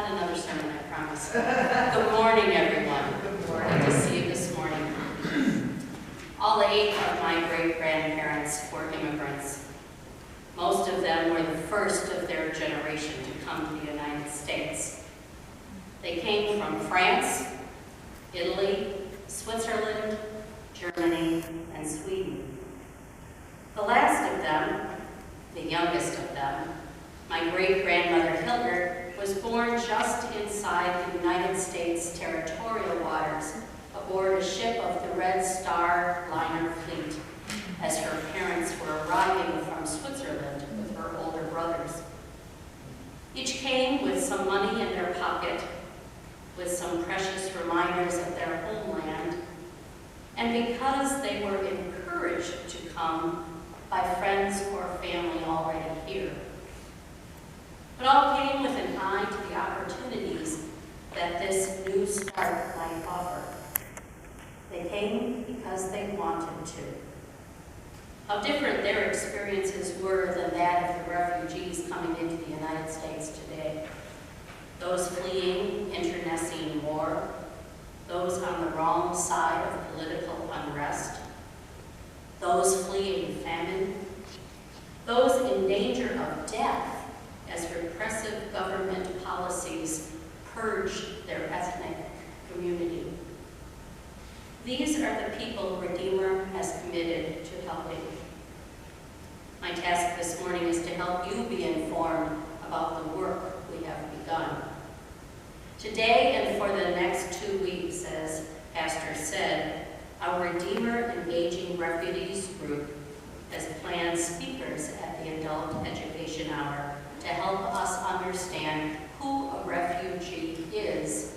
Not another sermon, I promise. Good morning, everyone. Good morning. Good to see you this morning. All 8 of my great-grandparents were immigrants. Most of them were the first of their generation to come to the United States. They came from France, Italy, Switzerland, Germany, and Sweden. The last of them, the youngest of them, my great-grandmother Hilda, was born just inside the United States territorial waters aboard a ship of the Red Star liner fleet as her parents were arriving from Switzerland with her older brothers. Each came with some money in their pocket, with some precious reminders of their homeland, and because they were encouraged to come by friends or family already here. But all came with an eye to the opportunities that this new start might offer. They came because they wanted to. How different their experiences were than that of the refugees coming into the United States today. Those fleeing internecine war, those on the wrong side of political unrest, those fleeing famine, those in danger of death as repressive government policies purged their ethnic community. These are the people Redeemer has committed to helping. My task this morning is to help you be informed about the work we have begun. Today and for the next 2 weeks, as Pastor said, our Redeemer Engaging Refugees group has planned speakers at the Adult Education Hour to help us understand who a refugee is,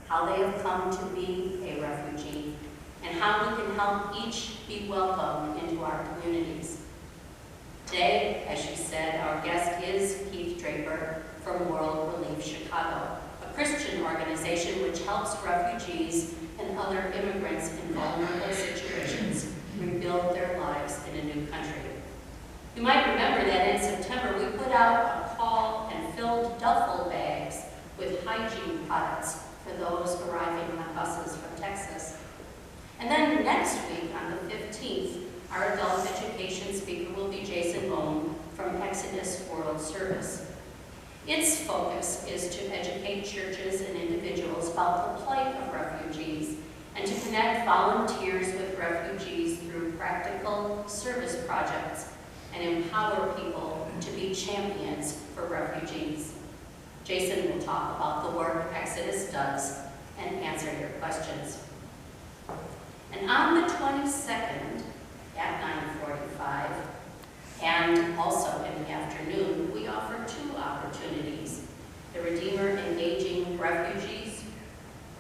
how they have come to be a refugee, and how we can help each be welcome into our communities. Today, as she said, our guest is Keith Draper from World Relief Chicago, a Christian organization which helps refugees and other immigrants in vulnerable situations rebuild their lives in a new country. You might remember that in September we put out a call and filled duffel bags with hygiene products for those arriving on buses from Texas. And then next week, on the 15th, our adult education speaker will be Jason Bone from Exodus World Service. Its focus is to educate churches and individuals about the plight of refugees and to connect volunteers with refugees through practical service projects and empower people to be champions for refugees. Jason will talk about the work Exodus does and answer your questions. And on the 22nd at 9:45, and also in the afternoon, we offer 2 opportunities. The Redeemer Engaging Refugees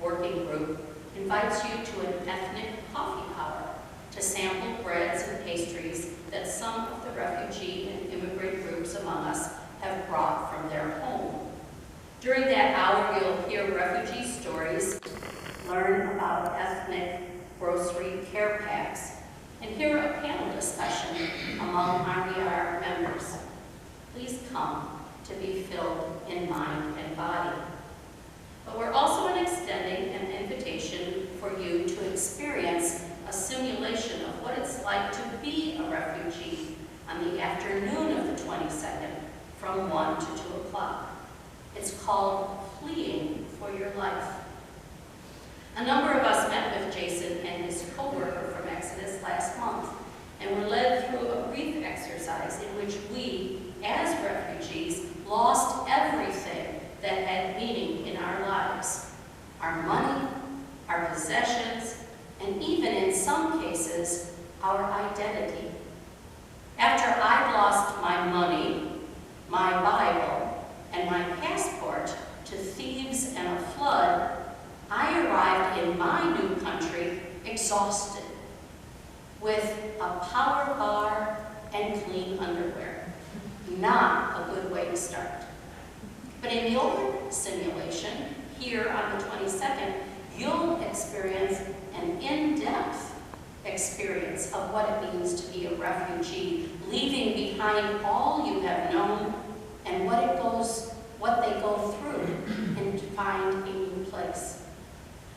Working Group invites you to an ethnic coffee hour to sample breads and pastries that some of the refugee and immigrant groups among us have brought from their home. During that hour, you'll hear refugee stories, learn about ethnic grocery care packs, and hear a panel discussion among RER members. Please come to be filled in mind and body. But we're also extending an invitation for you to experience a simulation of what it's like to be a refugee on the afternoon of the 22nd from 1 to 2 o'clock. It's called Fleeing for Your Life. A number of us met with Jason and his co-worker from Exodus last month and were led through a brief exercise in which we, as refugees, lost everything that had meaning in our lives. Our money, our possessions, and even in some cases, our identity. After I'd lost my money, my Bible, and my passport to thieves and a flood, I arrived in my new country exhausted, with a power bar and clean underwear. Not a good way to start. But in your simulation, here on the 22nd, you'll experience an in-depth experience of what it means to be a refugee, leaving behind all you have known what they go through and to find a new place.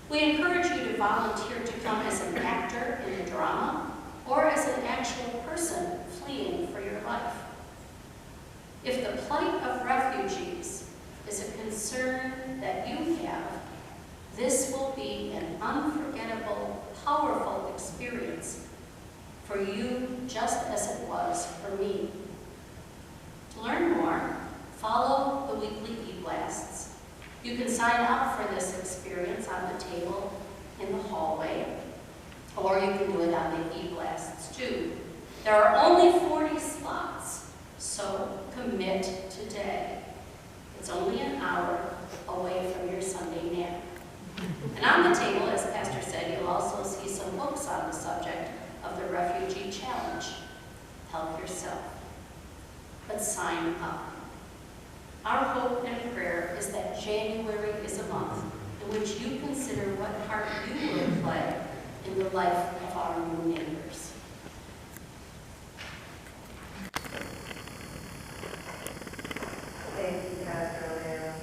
We encourage you to volunteer to come as an actor in a drama or as an actual person fleeing for your life. If the plight of refugees is a concern that you have, this will be an unforgettable, powerful experience for you just as it was for me. To learn more, follow the weekly e-blasts. You can sign up for this experience on the table in the hallway, or you can do it on the e-blasts too. There are only 40 slots, so commit today. It's only an hour away from your Sunday nap. And on the table, as Pastor said, you'll also see some books on the subject of the Refugee Challenge. Help yourself. But sign up. Our hope and prayer is that January is a month in which you consider what part you will play in the life of our new neighbors. Thank you, Pastor Linnea.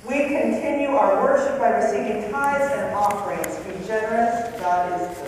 We continue our worship by receiving tithes and offerings. Be generous. God is good.